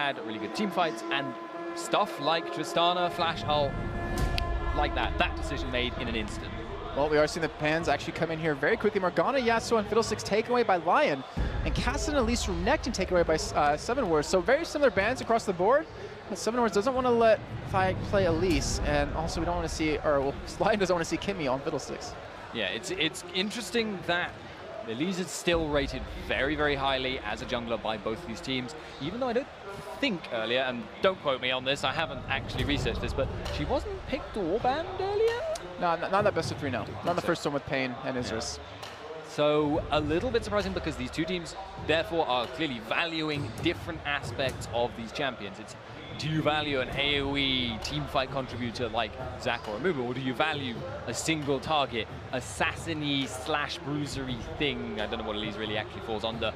had really good team fights, and stuff like Tristana, Flash Ult, like that decision made in an instant. Well, we are seeing the bans actually come in here very quickly. Morgana, Yasuo, and Fiddlesticks taken away by Lyon, and Cassid and Elise from Nectin taken away by Seven Wars. So very similar bans across the board. But Seven Wars doesn't want to let Fi play Elise, and also we don't want to see, or well, Lyon doesn't want to see Kimmy on Fiddlesticks. Yeah, it's interesting that Elise is still rated very, very highly as a jungler by both of these teams, even though I don't think earlier, and don't quote me on this, I haven't actually researched this, but she wasn't picked or banned earlier? No, not that best of three, no. Not the first one with Pain and Isurus. Yeah. So a little bit surprising because these two teams therefore are clearly valuing different aspects of these champions. It's, do you value an AoE teamfight contributor like Zac or Amumu, or do you value a single target, assassin-y slash bruisery thing, I don't know what Elise really actually falls under,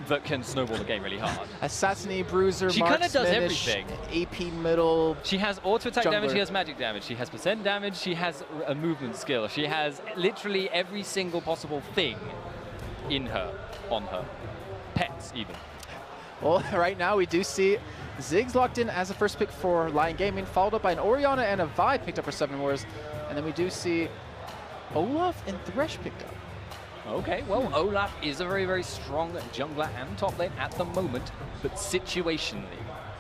that can snowball the game really hard. Assassin-y, bruiser, she kind of does everything. AP middle. She has auto-attack jungler. damage, she has magic damage, she has percent damage, she has a movement skill, she has literally every single possible thing in her, on her. Pets, even. Well, right now we do see Ziggs locked in as a first pick for Lyon Gaming, followed up by an Orianna and a Vi picked up for Seven Wars. And then we do see Olaf and Thresh picked up. Okay, well, Olaf is a very, very strong jungler and top lane at the moment, but situationally,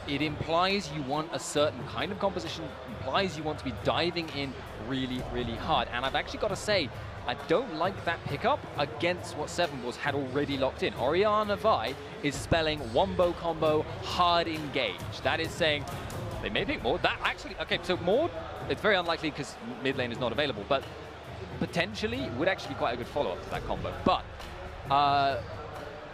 it implies you want a certain kind of composition, implies you want to be diving in really, really hard. And I've actually got to say, I don't like that pickup against what Seven Wars had already locked in. Orianna Vi is spelling wombo combo hard engage. That is saying they may pick Maud. That actually, okay, so Maud, it's very unlikely because mid lane is not available, but potentially would actually be quite a good follow-up to that combo. But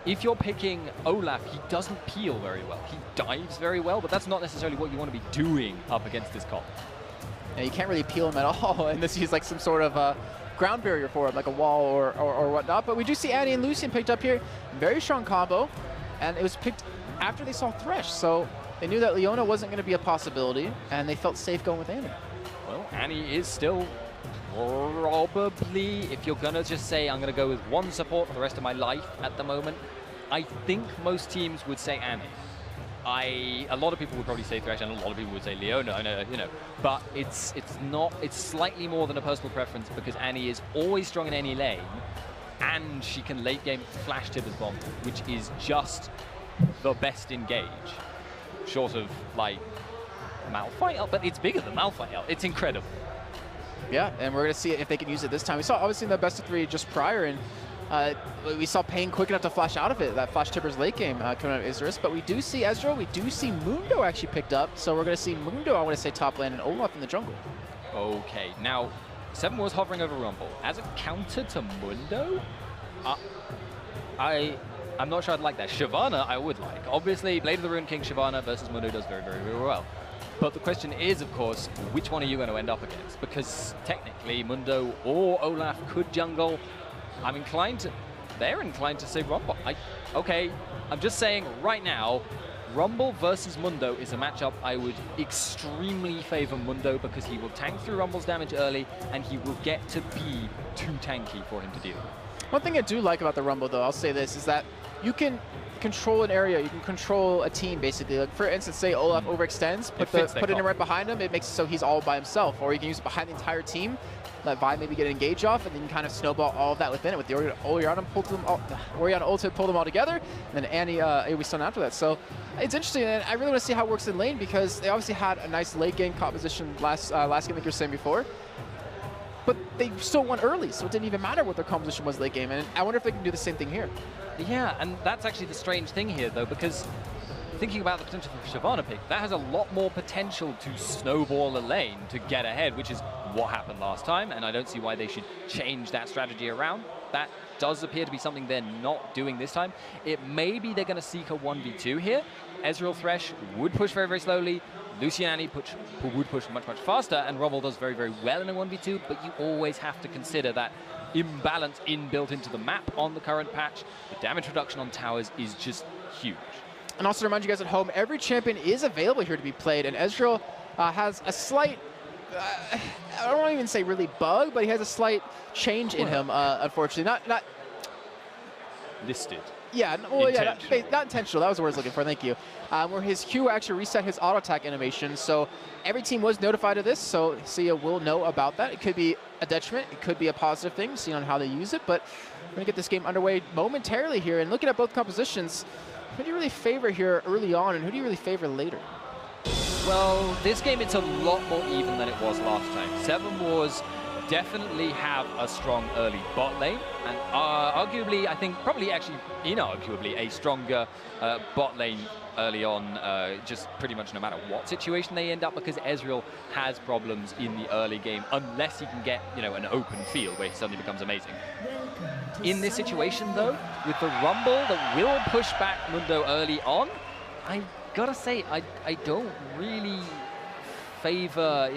if you're picking Olaf, he doesn't peel very well. He dives very well, but that's not necessarily what you want to be doing up against this comp. Yeah, you can't really peel him at all unless he's like some sort of ground barrier for him, like a wall or whatnot. But we do see Annie and Lucian picked up here. Very strong combo, and it was picked after they saw Thresh, so they knew that Leona wasn't going to be a possibility, and they felt safe going with Annie. Well, Annie is still probably, if you're going to just say, I'm going to go with one support for the rest of my life at the moment, I think most teams would say Annie. A lot of people would probably say Thresh, and a lot of people would say Leona, you know, but it's slightly more than a personal preference because Annie is always strong in any lane, and she can late game flash Tibber's bomb, which is just the best engage, short of like Malphite, but it's bigger than Malphite. It's incredible. Yeah, and we're going to see if they can use it this time. We saw obviously in the best of three just prior, and we saw Pain quick enough to flash out of it, that Flash Tibbers late game coming out of Isurus. But we do see Ezreal, we do see Mundo actually picked up. So we're going to see Mundo, I want to say top lane, and Olaf in the jungle. Okay, now Seven Wars hovering over Rumble. As a counter to Mundo, I'm not sure I'd like that. Shyvana I would like. Obviously, Blade of the Ruined King Shyvana versus Mundo does very, very, very well. But the question is, of course, which one are you going to end up against? Because technically, Mundo or Olaf could jungle. They're inclined to say Rumble. Okay, I'm just saying right now, Rumble versus Mundo is a matchup I would extremely favor Mundo because he will tank through Rumble's damage early and he will get to be too tanky for him to deal with. One thing I do like about the Rumble, though, I'll say this, is that you can control an area, you can control a team, basically. Like, for instance, say Olaf overextends, put it in right behind him, it makes it so he's all by himself. Or you can use it behind the entire team, let Vi maybe get an engage off, and then you can kind of snowball all of that within it. With the Orianna ultimate pulled them all together, and then Annie AoE stun after that. So it's interesting, and I really want to see how it works in lane because they obviously had a nice late game composition last game, like you were saying before. But they still won early, so it didn't even matter what their composition was late game. And I wonder if they can do the same thing here. Yeah, and that's actually the strange thing here, though, because thinking about the potential for Shyvana pick, that has a lot more potential to snowball a lane to get ahead, which is what happened last time, and I don't see why they should change that strategy around. That does appear to be something they're not doing this time. It may be they're going to seek a 1v2 here. Ezreal Thresh would push very, very slowly. Lucian Annie would push much, much faster, and Rumble does very, very well in a 1v2, but you always have to consider that imbalance inbuilt into the map on the current patch. The damage reduction on towers is just huge. And also to remind you guys at home, every champion is available here to be played, and Ezreal has a slight, I don't want to even say really bug, but he has a slight change in him, unfortunately. Not listed. Yeah, well, yeah, not intentional. That was the word I was looking for. Thank you. Where his Q actually reset his auto attack animation. So every team was notified of this. So Sia will know about that. It could be a detriment. It could be a positive thing, seeing on how they use it. But we're going to get this game underway momentarily here. And looking at both compositions, who do you really favor here early on, and who do you really favor later? Well, this game, it's a lot more even than it was last time. Seven Wars definitely have a strong early bot lane, and arguably, I think, probably actually inarguably a stronger bot lane early on, just pretty much no matter what situation they end up, because Ezreal has problems in the early game unless he can get, an open field where he suddenly becomes amazing. In this situation, though, with the Rumble that will push back Mundo early on, I gotta say, I don't really favor,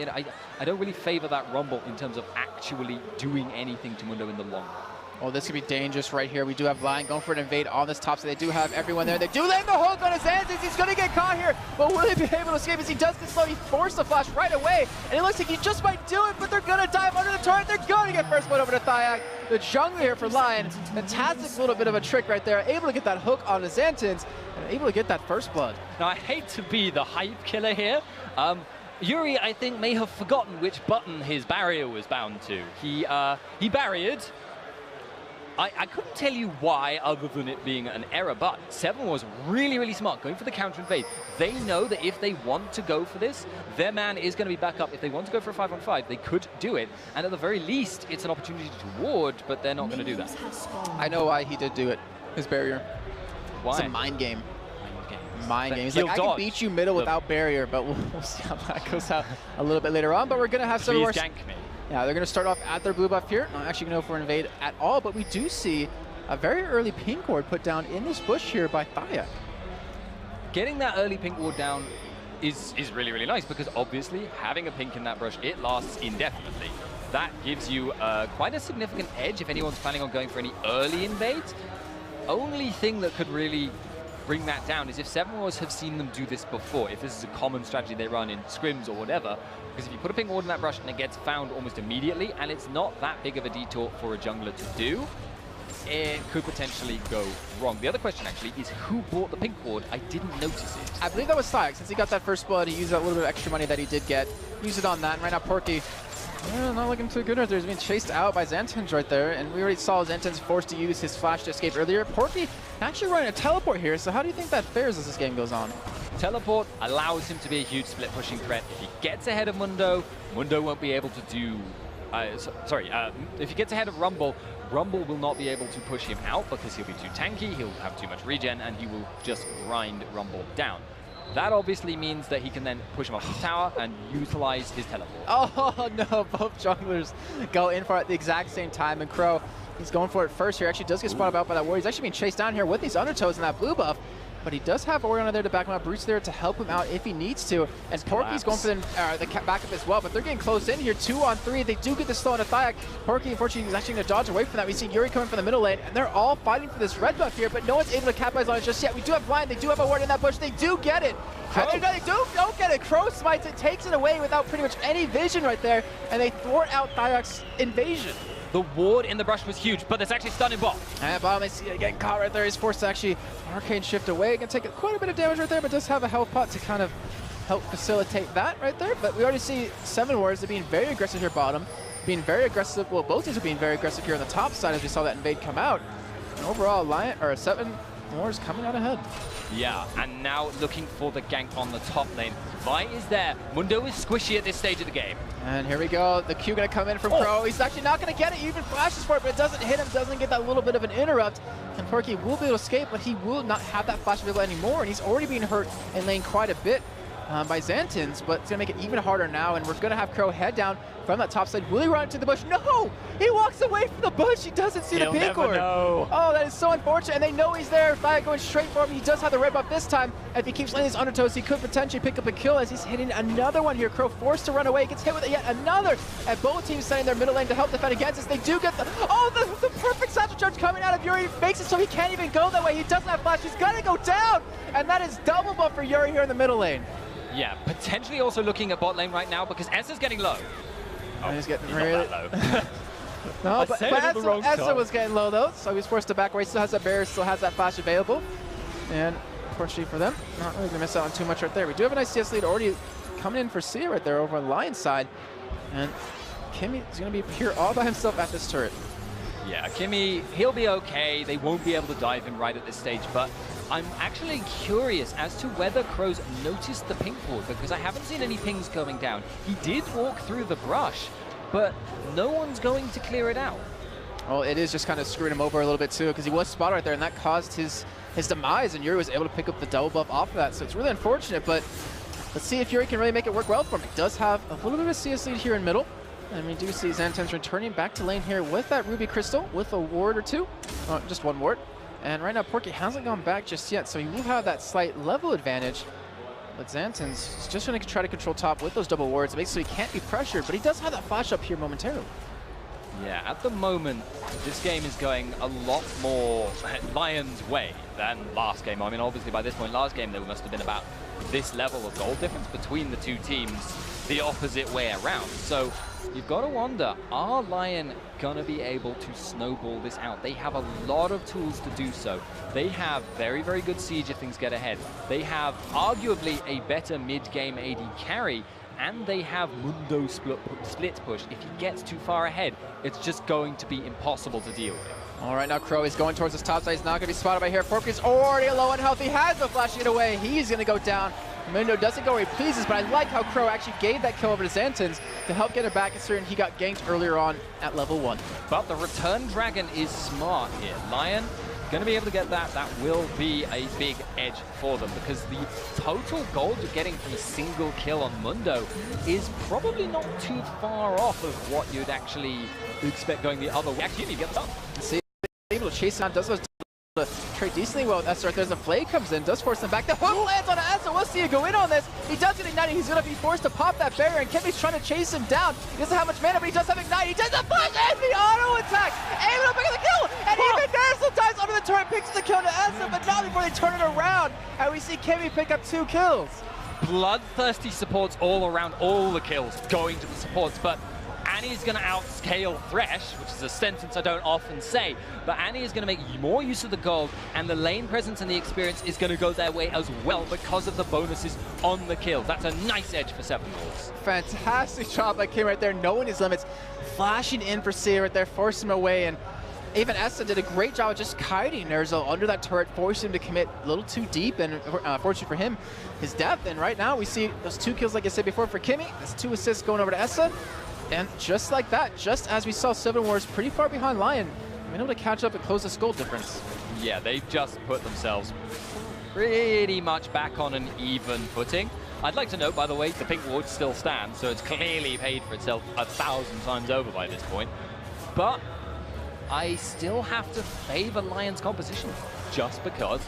I don't really favor that Rumble in terms of actually doing anything to Mundo in the long run. Oh, this could be dangerous right here. We do have Lyon going for an invade on this top, so they do have everyone there. They do land the hook on his hands. He's going to get caught here, but will he be able to escape as he does get slow? He forced the flash right away, and it looks like he just might do it, but they're going to dive under the turret. They're going to get first blood over to Thyak. The jungle here for Lyon. Fantastic little bit of a trick right there. Able to get that hook on the Xantans, and able to get that first blood. Now, I hate to be the hype killer here. Yuri, I think, may have forgotten which button his barrier was bound to. He barriered. I couldn't tell you why, other than it being an error, but Seven was really, really smart, going for the counter invade. They know that if they want to go for this, their man is going to be back up. If they want to go for a 5-on-5, they could do it. And at the very least, it's an opportunity to ward, but they're not going to do that. I know why he did do it, his barrier. Why? It's a mind game. Mind game. He's like, I can beat you middle without barrier, but we'll see how that goes out a little bit later on. But we're going to have some more. Gank me. Yeah, they're going to start off at their blue buff here. Not actually going to go for an invade at all, but we do see a very early pink ward put down in this bush here by Thyak. Getting that early pink ward down is really, really nice, because obviously having a pink in that brush, it lasts indefinitely. That gives you quite a significant edge if anyone's planning on going for any early invades. Only thing that could really bring that down is if Seven Wars have seen them do this before, if this is a common strategy they run in scrims or whatever, because if you put a pink ward in that brush and it gets found almost immediately, and it's not that big of a detour for a jungler to do, it could potentially go wrong. The other question actually is who bought the pink ward? I didn't notice it. I believe that was Thyak. Since he got that first blood, he used that little bit of extra money that he did get. Use it on that, and right now Porky, not looking too good right there. He's being chased out by Xantans right there, and we already saw Xantans forced to use his flash to escape earlier. Porky actually running a teleport here, so how do you think that fares as this game goes on? Teleport allows him to be a huge split pushing threat. If he gets ahead of Mundo, Mundo won't be able to do... if he gets ahead of Rumble, Rumble will not be able to push him out because he'll be too tanky, he'll have too much regen, and he will just grind Rumble down. That obviously means that he can then push him off the tower and utilize his teleport. Oh no, both junglers go in for it at the exact same time, and Crow, he's going for it first here. Actually does get spotted out by that warrior. He's actually being chased down here with these undertows and that blue buff, but he does have Orianna there to back him up. Brute's there to help him out if he needs to, and Porky's going for the backup as well, but they're getting close in here. 2-on-3, they do get the slow into Thyak. Porky, unfortunately, is actually going to dodge away from that. We see Yuri coming from the middle lane, and they're all fighting for this red buff here, but no one's able to capitalize on it just yet. We do have Blind, they do have a ward in that bush, they do get it. And they don't get it. Crow smites it, takes it away without pretty much any vision right there, and they thwart out Thyak's invasion. The ward in the brush was huge, but there's actually stunning bot. And bottom is getting caught right there. He's forced to actually arcane shift away. Can take quite a bit of damage right there, but does have a health pot to kind of help facilitate that right there. But we already see Seven Wars are being very aggressive here bottom, being very aggressive. Well, both teams are being very aggressive here on the top side as we saw that invade come out. And overall, Seven Wars coming out ahead. Yeah, and now looking for the gank on the top lane. Vi is there. Mundo is squishy at this stage of the game. And here we go. The Q going to come in from Crow. He's actually not going to get it. He even flashes for it, but it doesn't hit him. Doesn't get that little bit of an interrupt. And Porky will be able to escape, but he will not have that flash available anymore. And he's already being hurt in lane quite a bit by Xantans, but it's going to make it even harder now. And we're going to have Crow head down from that top side. Will he run into the bush? No! He walks away from the bush. He doesn't see the pink ward. Oh, that is so unfortunate. And they know he's there. Thyak going straight for him. He does have the red buff this time. If he keeps laying his undertows, he could potentially pick up a kill as he's hitting another one here. Crow forced to run away. Gets hit with yet another. And both teams sending their middle lane to help defend against us. They do get the perfect satchel charge coming out of Yuri. Makes it so he can't even go that way. He doesn't have flash. He's got to go down. And that is double buff for Yuri here in the middle lane. Yeah, potentially also looking at bot lane right now because S is getting low. Oh, he's getting really low. No, but Essa was getting low though, so he was forced to back away. Still has that barrier, still has that flash available. And unfortunately for them, not really going to miss out on too much right there. We do have a nice CS lead already coming in for Sia right there over on Lion's side. And Kimmy is going to be here all by himself at this turret. Yeah, Kimmy, he'll be okay. They won't be able to dive him right at this stage, but I'm actually curious as to whether Crow's noticed the pink ward, because I haven't seen any pings going down. He did walk through the brush, but no one's going to clear it out. Well, it is just kind of screwing him over a little bit too, because he was spotted right there, and that caused his demise, and Yuri was able to pick up the double buff off of that, so it's really unfortunate, but let's see if Yuri can really make it work well for him. He does have a little bit of a CS lead here in middle. And we do see Xanten's returning back to lane here with that Ruby Crystal, with a ward or two. Just one ward. And right now, Porky hasn't gone back just yet, so he will have that slight level advantage. But Xanten's just going to try to control top with those double wards. It makes it so he can't be pressured, but he does have that flash up here momentarily. Yeah, at the moment, this game is going a lot more Lion's way than last game. I mean, obviously, by this point, last game, there must have been about this level of goal difference between the two teams, the opposite way around. So you've got to wonder, are Lyon going to be able to snowball this out? They have a lot of tools to do so. They have very, very good siege if things get ahead. They have arguably a better mid-game AD carry, and they have Mundo split push. If he gets too far ahead, it's just going to be impossible to deal with. All right, now Crow is going towards his top side. He's not going to be spotted by here. Porky's already low on health. He has no flashing it away. He's going to go down. Mundo doesn't go where he pleases, but I like how Crow actually gave that kill over to Xantens to help get it back, considering he got ganked earlier on at level 1. But the return dragon is smart here. Lyon going to be able to get that. That will be a big edge for them, because the total gold you're getting from a single kill on Mundo is probably not too far off of what you'd actually expect going the other way. Actually, he gets up. See, able to chase down, does trade decently well with Esther. There's a Flay comes in, does force him back. The hook lands on Esther. We'll see you go in on this. He does get ignited. He's going to be forced to pop that barrier, and Kimmy's trying to chase him down. He doesn't have much mana, but he does have ignite. He does the flash and the auto attack. Able to pick up the kill, and even Nerzel dives under the turret, picks the kill to Esther, but not before they turn it around. And we see Kimmy pick up 2 kills. Bloodthirsty supports all around, all the kills going to the supports, but Annie's going to outscale Thresh, which is a sentence I don't often say, but Annie is going to make more use of the gold, and the lane presence and the experience is going to go their way as well because of the bonuses on the kills. That's a nice edge for 7 Wolves. Fantastic job by Kim right there, knowing his limits, flashing in for Sia right there, forcing him away, and even Essa did a great job of just kiting Nerzel under that turret, forcing him to commit a little too deep, and fortunately for him, his depth. And right now we see those 2 kills like I said before for Kimmy. That's 2 assists going over to Essa. And just like that, just as we saw 7 Wars pretty far behind Lyon, been able to catch up and close the goal difference. Yeah, they've just put themselves pretty much back on an even footing. I'd like to note, by the way, the pink ward still stands, so it's clearly paid for itself 1,000 times over by this point. But I still have to favor Lyon's composition, just because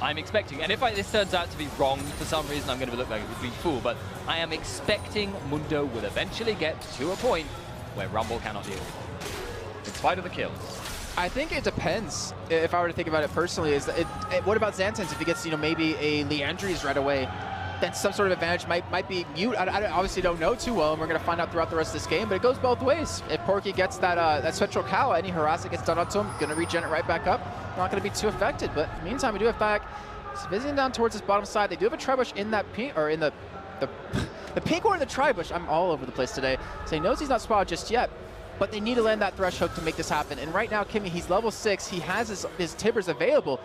I'm expecting, and if this turns out to be wrong for some reason, I'm going to look like a complete fool, but I am expecting Mundo will eventually get to a point where Rumble cannot deal with it, in spite of the kills. I think it depends. If I were to think about it personally, is that what about Xantens? If he gets, maybe a Leandries right away, then some sort of advantage might be mute. I obviously don't know too well, and we're going to find out throughout the rest of this game, but it goes both ways. If Porky gets that Spectral Cow, any harass that gets done onto him, going to regen it right back up. Not going to be too affected, but in the meantime, we do have back. He's visiting down towards this bottom side. They do have a Tribush in that pink, or in the pink or in the Tribush. I'm all over the place today. So he knows he's not spotted just yet, but they need to land that Thresh hook to make this happen. And right now, Kimmy, he's level 6. He has his Tibbers available.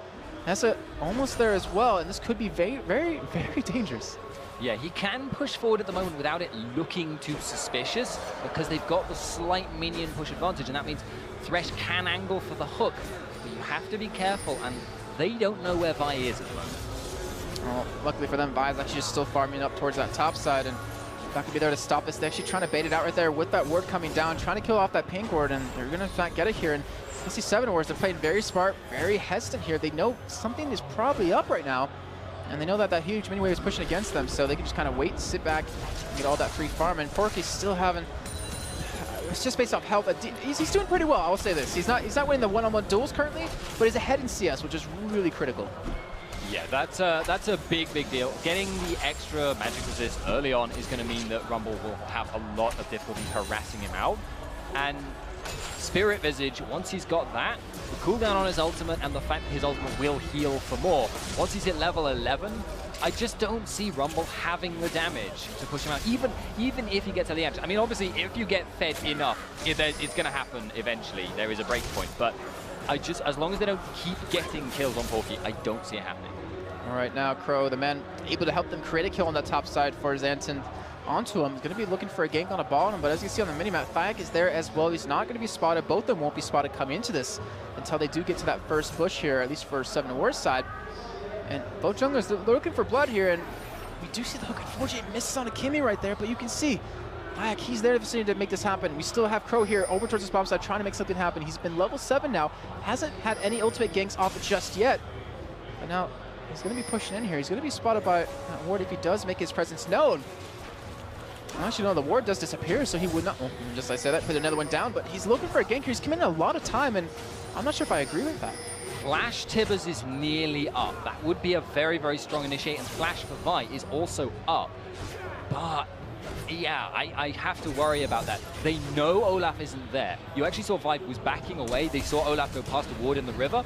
That's almost there as well, and this could be very, very, very dangerous. Yeah, he can push forward at the moment without it looking too suspicious, because they've got the slight minion push advantage, and that means Thresh can angle for the hook. But you have to be careful, and they don't know where Vi is at the moment. Well, luckily for them, Vi is actually just still farming up towards that top side, and that could be there to stop this. They're actually trying to bait it out right there with that ward coming down, trying to kill off that pink ward, and they're going to not get it here. And you see 7 Wars, they're playing very smart, very hesitant here. They know something is probably up right now, and they know that huge mini wave is pushing against them, so they can just kind of wait, sit back, and get all that free farm. And Porky's still having, it's just based off health. He's doing pretty well, I will say this. He's not winning the one-on-one duels currently, but he's ahead in CS, which is really critical. Yeah, that's a big deal. Getting the extra magic resist early on is going to mean that Rumble will have a lot of difficulty harassing him out. And Spirit Visage, once he's got that, the cooldown on his ultimate and the fact that his ultimate will heal for more. Once he's hit level 11, I just don't see Rumble having the damage to push him out, even if he gets early damage. I mean, obviously, if you get fed enough, it's going to happen eventually. There is a break point, but as long as they don't keep getting kills on Porky, I don't see it happening. All right, now Crow, the man able to help them create a kill on that top side for Xanten onto him. He's going to be looking for a gank on a bottom, but as you can see on the minimap, Fag is there as well. He's not going to be spotted. Both of them won't be spotted coming into this until they do get to that first bush here, at least for 7 War's side. And both junglers, they're looking for blood here, and we do see the hook. Unfortunately, it misses on a Kimmy right there, but you can see Fag, he's there to make this happen. We still have Crow here over towards this bottom side trying to make something happen. He's been level 7 now, hasn't had any ultimate ganks off it just yet, but now he's going to be pushing in here. He's going to be spotted by Ward if he does make his presence known. Actually, no, the ward does disappear, so he would not, well, just like I said that, put another one down, but he's looking for a gank here. He's committing a lot of time, and I'm not sure if I agree with that. Flash Tibbers is nearly up. That would be a very, very strong initiate, and Flash for Vi is also up. But, yeah, I have to worry about that. They know Olaf isn't there. You actually saw Vi was backing away. They saw Olaf go past the ward in the river,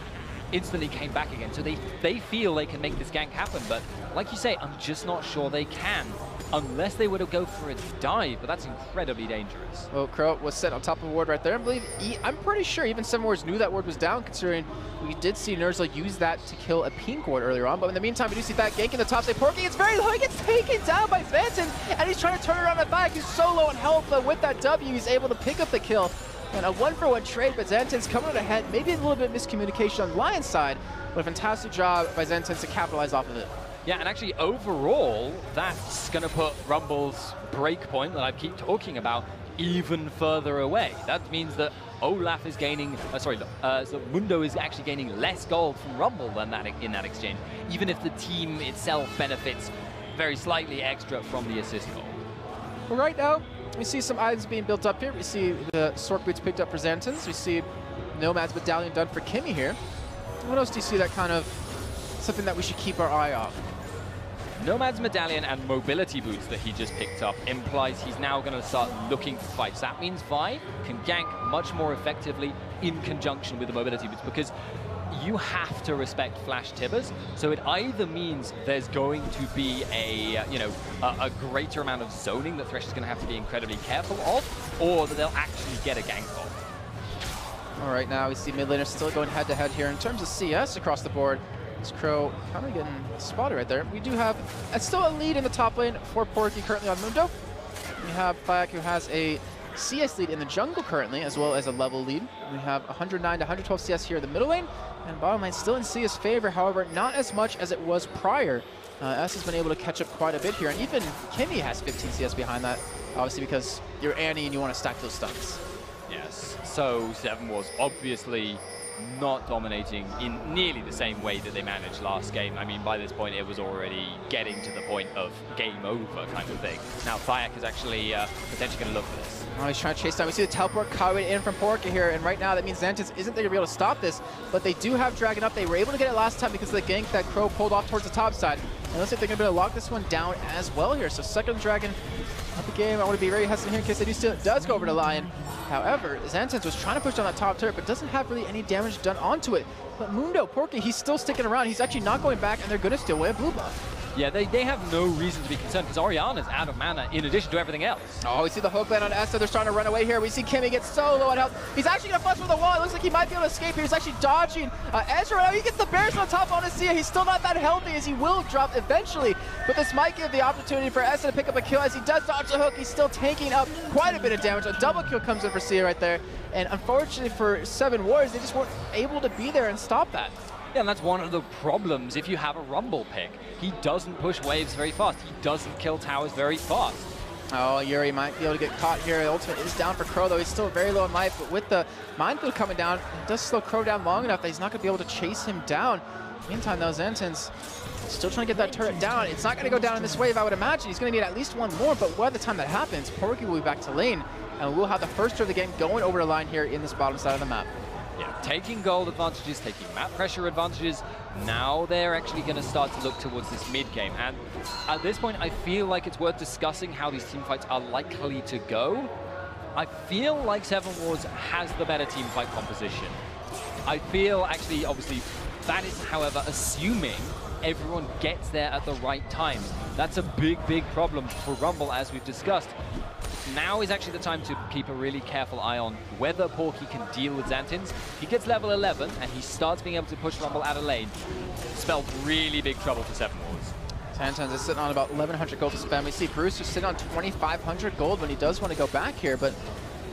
instantly came back again. So they feel they can make this gank happen, but like you say, I'm just not sure they can. Unless they were to go for a dive, but that's incredibly dangerous. Well, Crow was set on top of the ward right there. I believe I'm pretty sure even 7 Wards knew that ward was down, considering we did see Ner'zla use that to kill a pink ward earlier on. But in the meantime, we do see that gank in the top side. Porky, it's very low. He gets taken down by Xanten, and he's trying to turn around the back. He's so low in health, but with that W, he's able to pick up the kill. And a 1-for-1 trade, but Xanten's coming out ahead. Maybe a little bit of miscommunication on Lion's side, but a fantastic job by Xanten to capitalize off of it. Yeah, and actually overall, that's going to put Rumble's breakpoint that I keep talking about even further away. That means that Olaf is gaining, so Mundo is actually gaining less gold from Rumble than that in that exchange, even if the team itself benefits very slightly extra from the assist goal. Well, right now, we see some items being built up here. We see the Sork Boots picked up for Xantens. We see Nomad's Medallion done for Kimmy here. What else do you see that kind of something that we should keep our eye on? Nomad's Medallion and Mobility Boots that he just picked up implies he's now going to start looking for fights. That means Vi can gank much more effectively in conjunction with the Mobility Boots, because you have to respect Flash Tibbers. So it either means there's going to be a greater amount of zoning that Thresh is going to have to be incredibly careful of, or that they'll actually get a gank off. All right, now we see mid laners still going head-to-head here in terms of CS across the board. Crow kind of getting spotted right there. We do have still a lead in the top lane for Porky currently on Mundo. We have Fyak, who has a CS lead in the jungle currently, as well as a level lead. We have 109 to 112 CS here in the middle lane, and bottom lane still in CS favor, however, not as much as it was prior. S has been able to catch up quite a bit here, and even Kimmy has 15 CS behind that, obviously because you're Annie and you want to stack those stuns. Yes, so 7 was obviously not dominating in nearly the same way that they managed last game. I mean, by this point, it was already getting to the point of game over kind of thing. Now, Fyak is actually potentially going to look for this. Oh, he's trying to chase down. We see the teleport carried in from Porky here, and right now that means Xantens isn't there to be able to stop this, but they do have Dragon up. They were able to get it last time because of the gank that Crow pulled off towards the top side. And looks like they're going to be able to lock this one down as well here. So second Dragon of the game. I want to be very hesitant here in case they do steal. It does go over to Lyon. However, Xantens was trying to push down that top turret, but doesn't have really any damage done onto it. But Mundo, Porky, he's still sticking around. He's actually not going back, and they're going to steal away a blue buff. Yeah, they have no reason to be concerned because Orianna's out of mana in addition to everything else. Oh, we see the hook land on Esta. They're starting to run away here. We see Kimmy get so low on health. He's actually going to flush with the wall. It looks like he might be able to escape here. He's actually dodging Ezra. He gets the bears on top on Sia. He's still not that healthy as he will drop eventually. But this might give the opportunity for Esta to pick up a kill as he does dodge the hook. He's still taking up quite a bit of damage. A double kill comes in for Sia right there. And unfortunately for 7 Warriors, they just weren't able to be there and stop that. Yeah, and that's one of the problems if you have a Rumble pick. He doesn't push waves very fast. He doesn't kill towers very fast. Oh, Yuri might be able to get caught here. The ultimate is down for Crow, though. He's still very low in life, but with the Minefield coming down, it does slow Crow down long enough that he's not going to be able to chase him down. Meantime, though, Xantens still trying to get that turret down. It's not going to go down in this wave, I would imagine. He's going to need at least one more, but by the time that happens, Porky will be back to lane, and we'll have the first turn of the game going over the line here in this bottom side of the map. Yeah, taking gold advantages, taking map pressure advantages. Now they're actually going to start to look towards this mid game. And at this point, I feel like it's worth discussing how these team fights are likely to go. I feel like Seven Wars has the better team fight composition. I feel actually, obviously, that is, however, assuming everyone gets there at the right time. That's a big, big problem for Rumble, as we've discussed. Now is actually the time to keep a really careful eye on whether Porky can deal with Xantins. He gets level 11 and he starts being able to push Rumble out of lane. Spells really big trouble for Seven Wars. Xantins is sitting on about 1,100 gold to spend. We see Brewster sitting on 2,500 gold when he does want to go back here, but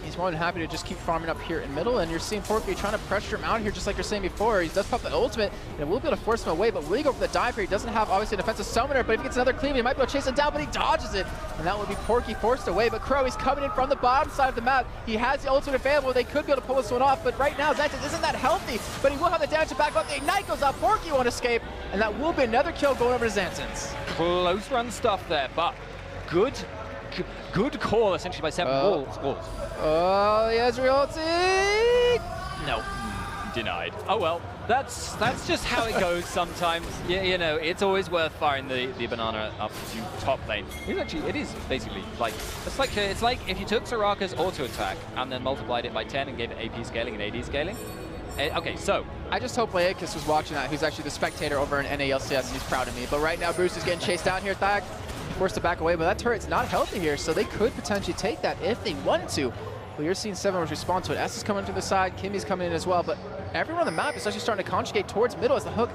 he's more than happy to just keep farming up here in middle, and you're seeing Porky trying to pressure him out here just like you're saying before. He does pop the ultimate, and will be able to force him away, but will he go for the dive here? He doesn't have, obviously, an offensive summoner, but if he gets another cleave, he might be able to chase him down, but he dodges it, and that would be Porky forced away. But Crow, he's coming in from the bottom side of the map. He has the ultimate available. They could be able to pull this one off, but right now, Xantins isn't that healthy, but he will have the damage to back up. The Ignite goes up, Porky won't escape, and that will be another kill going over to Xantins. Close run stuff there, but good call, essentially, by Seven Wars. Oh, yes, ulti! No, denied. Oh well, that's just how it goes sometimes. You know, it's always worth firing the banana up to top lane. It is basically like it's like if you took Soraka's auto attack and then multiplied it by 10 and gave it AP scaling and AD scaling. Okay, so I just hope Laicus was watching that. He's actually the spectator over in NALCS, and he's proud of me. But right now, Bruce is getting chased down here. Thag forced to back away, but that turret's not healthy here, so they could potentially take that if they wanted to. Well, you're seeing Seven Wars respond to it. S is coming to the side, Kimmy's coming in as well, but everyone on the map is actually starting to conjugate towards middle as the hook.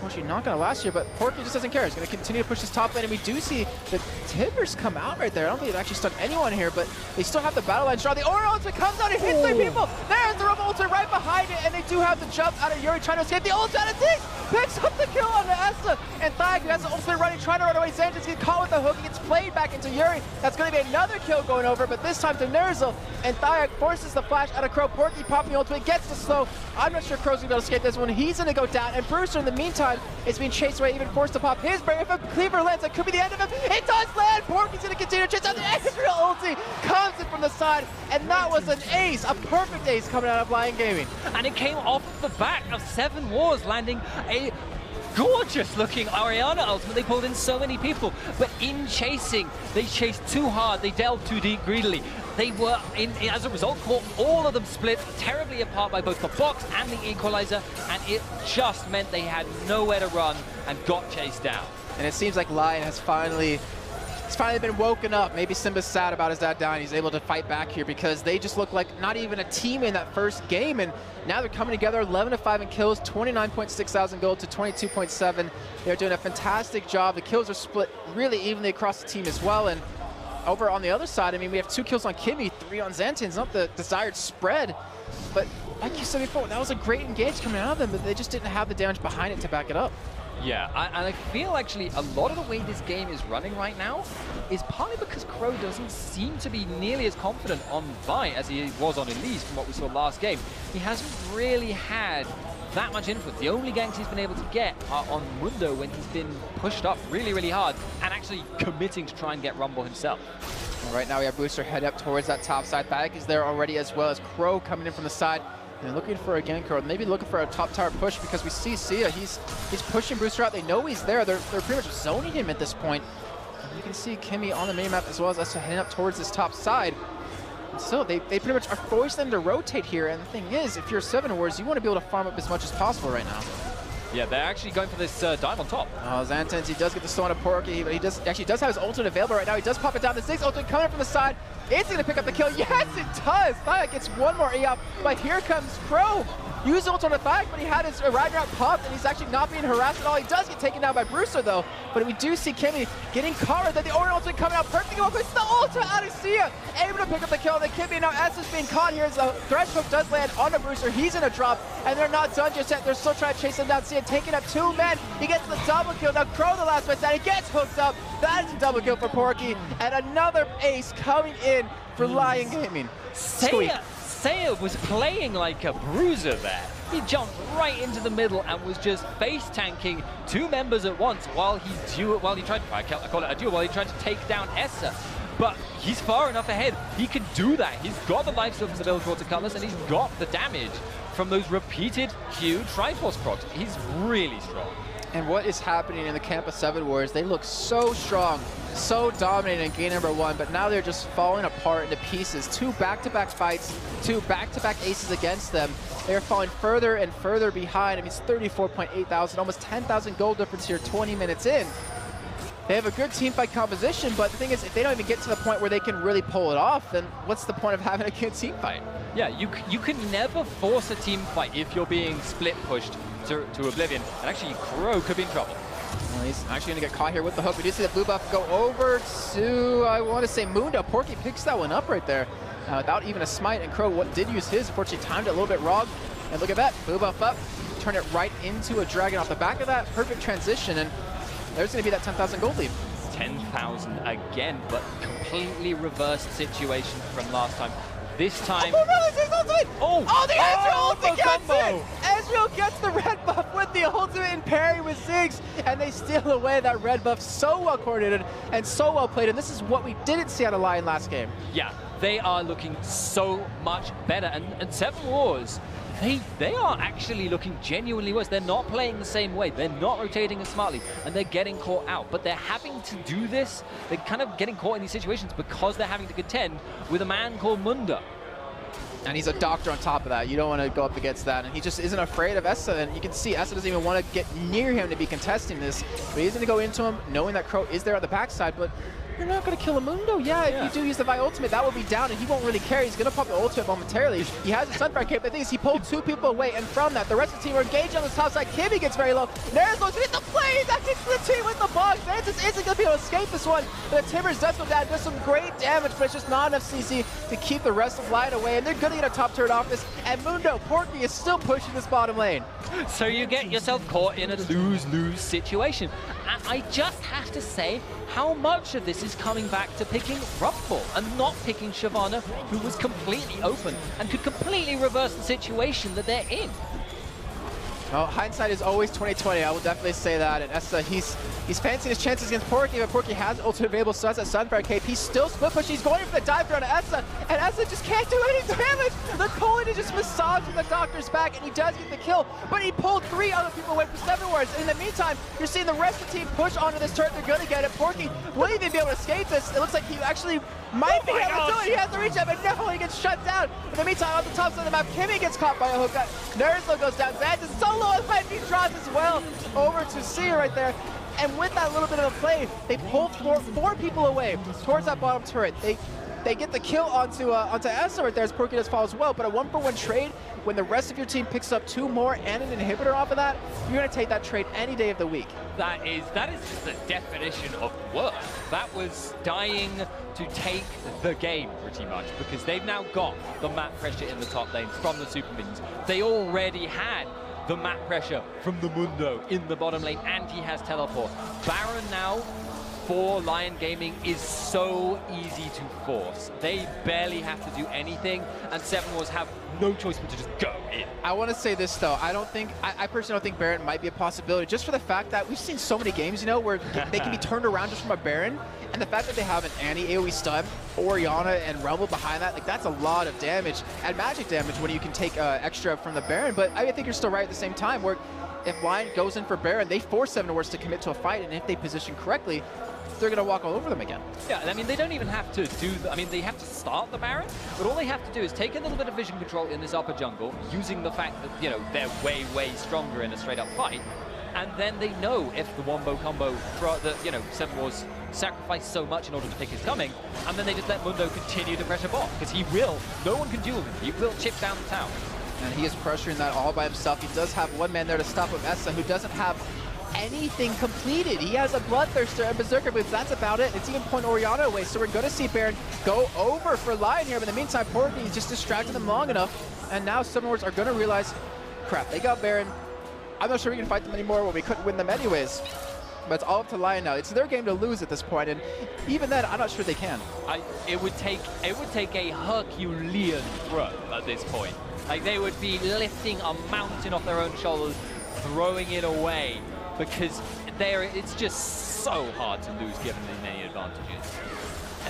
Actually not going to last here, but Porky just doesn't care. He's going to continue to push his top lane, and we do see the Timbers come out right there. I don't think it actually stunned anyone here, but they still have the battle line strong. The Aura ultimate comes out and hits 3 people. There's the Rumble ultimate right behind it, and they do have the jump out of Yuri trying to escape. The ult out of Ziggs picks up the kill on the Esta, and Thag, who has the ultimate running, trying to run away. Xantins gets caught with the hook. He gets played back into Yuri. That's going to be another kill going over, but this time to Nerzel, and Thag forces the flash out of Crow. Porky popping the ultimate, gets the slow. I'm not sure Crow's going to be able to escape this one. He's going to go down, and Brewster, in the meantime, is being chased away, even forced to pop his barrier. If a cleaver lands, that could be the end of him. It does land! Porky's going to continue to chase out. The Ezreal ulti comes in from the side, and that was an ace, a perfect ace coming out of Lyon Gaming. And it came off the back of Seven Wars, landing a gorgeous looking Orianna ultimate. They pulled in so many people, but in chasing, they chased too hard, they delved too deep greedily. They were, as a result, caught all of them split terribly apart by both the box and the equalizer, and it just meant they had nowhere to run and got chased down. And it seems like Lyon has finally been woken up. Maybe Simba's sad about his dad dying. He's able to fight back here because they just look like not even a team in that first game, and now they're coming together. 11-5 in kills, 29.6 thousand gold to 22.7. They're doing a fantastic job. The kills are split really evenly across the team as well, and over on the other side, I mean, we have 2 kills on Kimmy, 3 on Xantins, not the desired spread, but like you said before, that was a great engage coming out of them, but they just didn't have the damage behind it to back it up. Yeah, and I feel actually a lot of the way this game is running right now is partly because Crow doesn't seem to be nearly as confident on Vi as he was on Elise from what we saw last game. He hasn't really had that much influence. The only ganks he's been able to get are on Mundo when he's been pushed up really, really hard and actually committing to try and get Rumble himself. Well, right now we have Booster head up towards that top side. Thag is there already, as well as Crow coming in from the side. And looking for a gank, or maybe looking for a top tower push, because we see Sia, he's pushing Brewster out. They know he's there. They're pretty much zoning him at this point. And you can see Kimmy on the mini map as well as us heading up towards this top side. And still, they pretty much are forcing them to rotate here. And the thing is, if you're Seven Wars, you want to be able to farm up as much as possible right now. Yeah, they're actually going for this dive on top. Oh, Xantins, he does get the stone of Porky, but he does have his ultimate available right now. He does pop it down. The Ziggs ultimate coming in from the side. It's going to pick up the kill. Yes, it does. Thag gets one more E up, but here comes Crow. Used ult on the Thag, but he had his Ragnarok popped, and he's actually not being harassed at all. He does get taken down by Brewster, though, but we do see Kimmy getting caught. Then the Orion ultimate coming out perfectly. It's the ultimate out of Sia, able to pick up the kill. Then Kimmy now S is being caught here as the Thresh hook does land on the Brewster. He's in a drop, and they're not done just yet. They're still trying to chase him down. Sia taking up 2 men. He gets the double kill. Now Crow, the last man standing, gets hooked up. That is a double kill for Porky, and another ace coming in for Lyon Gaming. Saya was playing like a bruiser there. He jumped right into the middle and was just face tanking 2 members at once while he tried to take down Essa. But he's far enough ahead. He can do that. He's got the life steal from the Build Water Colors, and he's got the damage from those repeated huge Triforce procs. He's really strong. And what is happening in the camp of Seven Wars? They look so strong. so dominating in game number 1, but now they're just falling apart into pieces. 2 back-to-back fights, 2 back-to-back aces against them. They're falling further and further behind. I mean, it's 34.8 thousand, almost 10,000 gold difference here 20 minutes in. They have a good team fight composition, but the thing is, if they don't even get to the point where they can really pull it off, then what's the point of having a good team fight? Yeah, you can never force a team fight if you're being split pushed to oblivion. And actually, Crow could be in trouble. Well, he's actually going to get caught here with the hook. We do see the blue buff go over to, I want to say, Mundo. Porky picks that one up right there without even a smite, and Crow did use his. Unfortunately, timed it a little bit wrong. And look at that, blue buff up, turn it right into a dragon off the back of that. Perfect transition, and there's going to be that 10,000 gold lead. 10,000 again, but completely reversed situation from last time. This time... Oh, the Ezreal gets it! Ezreal gets the red buff with the ultimate and parry with Ziggs, and they steal away that red buff. So well coordinated and so well played, and this is what we didn't see out of Lyon last game. Yeah, they are looking so much better, and Seven Wars, they are actually looking genuinely worse. They're not playing the same way. They're not rotating as smartly, and they're getting caught out. But they're having to do this. They're kind of getting caught in these situations because they're having to contend with a man called Mundo. And he's a doctor on top of that. You don't want to go up against that. And he just isn't afraid of Essa. And you can see Essa doesn't even want to get near him to be contesting this. But he's going to go into him knowing that Crow is there on the backside. But you're not going to kill a Mundo. Yeah, if you do use the Vi ultimate, that will be down, and he won't really care. He's going to pop the ultimate momentarily. He has a Sunfire cape. The thing is, he pulled 2 people away, and from that, the rest of the team are engaged on the top side. Kimmy gets very low. There's goes hit the play. That hits the team with the box. Francis isn't going to be able to escape this one. But the Timbers does go down, does some great damage, but it's just not enough CC to keep the rest of Lyon away, and they're going to get a top turret off this. And Mundo, Porky is still pushing this bottom lane. So you get yourself caught in a lose-lose situation. And I just have to say, how much of this is coming back to picking Ruffle and not picking Shyvana, who was completely open and could completely reverse the situation that they're in? Well, hindsight is always 20/20. I will definitely say that. And Essa, he's fancying his chances against Porky, but Porky has ultimate available, so that's that Sunfire cape. He's still split push. He's going for the dive throw to Essa, and Essa just can't do any damage. The Colin is just massaging the Doctor's back, and he does get the kill, but he pulled 3 other people away from Seven Wars. In the meantime, you're seeing the rest of the team push onto this turret. They're going to get it. Porky won't even be able to escape this. It looks like he actually might be able to do it. He has to reach it, but no, he gets shut down. In the meantime, on the top side of the map, Kimmy gets caught by a hook. Nerslo goes down. Zant is solo, and might be dropped as well over to Seer right there. And with that little bit of a play, they pull 4 people away towards that bottom turret. They get the kill onto Essa right there as Porky does fall as well, but a 1-for-1 trade, when the rest of your team picks up 2 more and an inhibitor off of that, you're going to take that trade any day of the week. That is just the definition of work. That was dying to take the game, pretty much, because they've now got the map pressure in the top lane from the super minions. They already had the map pressure from the Mundo in the bottom lane, and he has teleport. Baron now for Lyon Gaming is so easy to force. They barely have to do anything, and Seven Wars have no choice but to just go in. I want to say this though, I personally don't think Baron might be a possibility, just for the fact that we've seen so many games, you know, where they can be turned around just from a Baron, and the fact that they have an anti-AoE stun, Orianna, and Rebel behind that, like that's a lot of damage, and magic damage when you can take extra from the Baron. But I think you're still right at the same time, where if Lyon goes in for Baron, they force Seven Wars to commit to a fight, and if they position correctly, they're going to walk all over them again. Yeah, I mean, they don't even have to do I mean, they have to start the Baron, but all they have to do is take a little bit of vision control in this upper jungle, using the fact that, you know, they're way, way stronger in a straight-up fight, and then they know if the wombo combo, you know, Seven Wars sacrificed so much in order to pick his coming, and then they just let Mundo continue to pressure bot, because he will, no one can duel him, he will chip down the tower. And he is pressuring that all by himself. He does have 1 man there to stop him, Essa, who doesn't have anything completed. He has a Bloodthirster and Berserker boots. That's about it. It's even point Orianna away, so we're going to see Baron go over for Lyon here, but in the meantime, Porky just distracted them long enough, and now Seven Wars are going to realize, crap, they got Baron. I'm not sure we can fight them anymore when we couldn't win them anyways. But it's all up to Lyon now. It's their game to lose at this point, and even then, I'm not sure they can. It would take a Herculean throw at this point. Like, they would be lifting a mountain off their own shoulders, throwing it away, because it's just so hard to lose given the many advantages.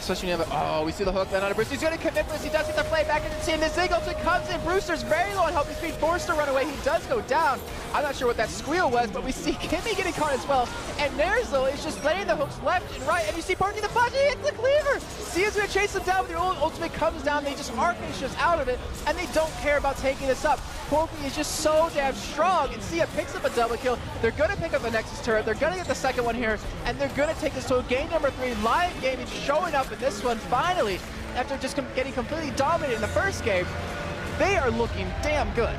especially when you have, oh, we see the hook then on a Brewster. He's going to commit this. He does get the play back into the team. The Zingleton comes in. Brewster's very low on helping speed, forced to run away. He does go down. I'm not sure what that squeal was, but we see Kimmy getting caught as well. And Nerzlo is just laying the hooks left and right. And you see Porky the punch. He hits the cleaver. Sia's going to chase him down, but the ultimate comes down. They just Arcane just out of it, and they don't care about taking this up. Porky is just so damn strong, and Sia picks up a double kill. They're going to pick up the Nexus turret. They're going to get the second one here, and they're going to take this to a game number 3. Lyon Gaming showing up in this one finally, after just getting completely dominated in the first game. They are looking damn good.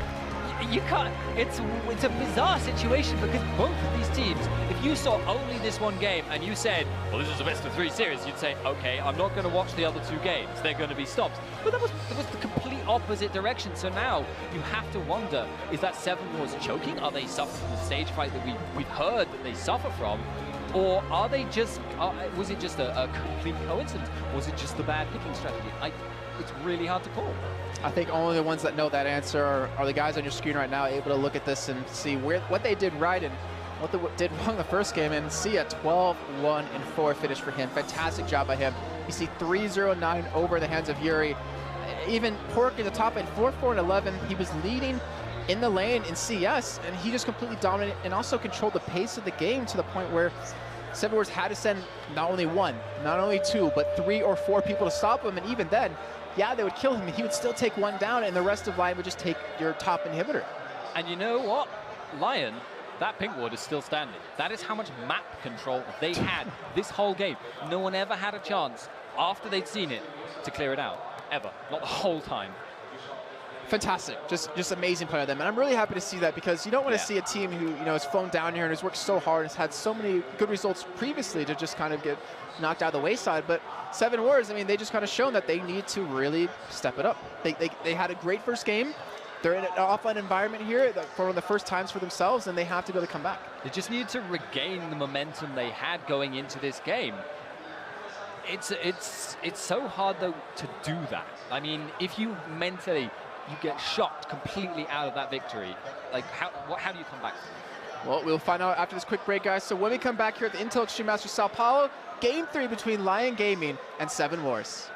You can't, it's a bizarre situation because both of these teams, if you saw only this one game and you said, well, this is a best of 3 series, you'd say, okay, I'm not going to watch the other 2 games. They're going to be stops. But that was the complete opposite direction. So now you have to wonder, is that 7 Wars choking? Are they suffering from the stage fight that we've heard that they suffer from? Or are they just, was it just a complete coincidence? Was it just the bad picking strategy? It's really hard to call. I think only the ones that know that answer are the guys on your screen right now, able to look at this and see what they did right and what they did wrong the first game, and see a 12-1-4 finish for him. Fantastic job by him. You see 3-0-9 over the hands of Yuri. Even Pork in the top lane, 4-4-11. He was leading in the lane in CS, and he just completely dominated and also controlled the pace of the game to the point where 7 Wars had to send not only 1, not only 2, but 3 or 4 people to stop him, and even then, yeah, they would kill him. He would still take 1 down, and the rest of Lyon would just take your top inhibitor. And you know what? Lyon, that pink ward is still standing. That is how much map control they had this whole game. No one ever had a chance after they'd seen it to clear it out, ever. Not the whole time. Fantastic, just amazing play of them, and I'm really happy to see that, because you don't want to see a team who has flown down here and has worked so hard and has had so many good results previously to just kind of get knocked out of the wayside. But 7 Wars, I mean, they just kind of shown that they need to really step it up. They had a great first game. They're in an offline environment here for one of the first times for themselves, and they have to be able to come back. They just need to regain the momentum they had going into this game. It's so hard though to do that. I mean, if you mentally you get shocked completely out of that victory, like how do you come back from that? Well, we'll find out after this quick break, guys. So when we come back here at the Intel Extreme Masters Sao Paulo, Game 3 between Lyon Gaming and 7 Wars.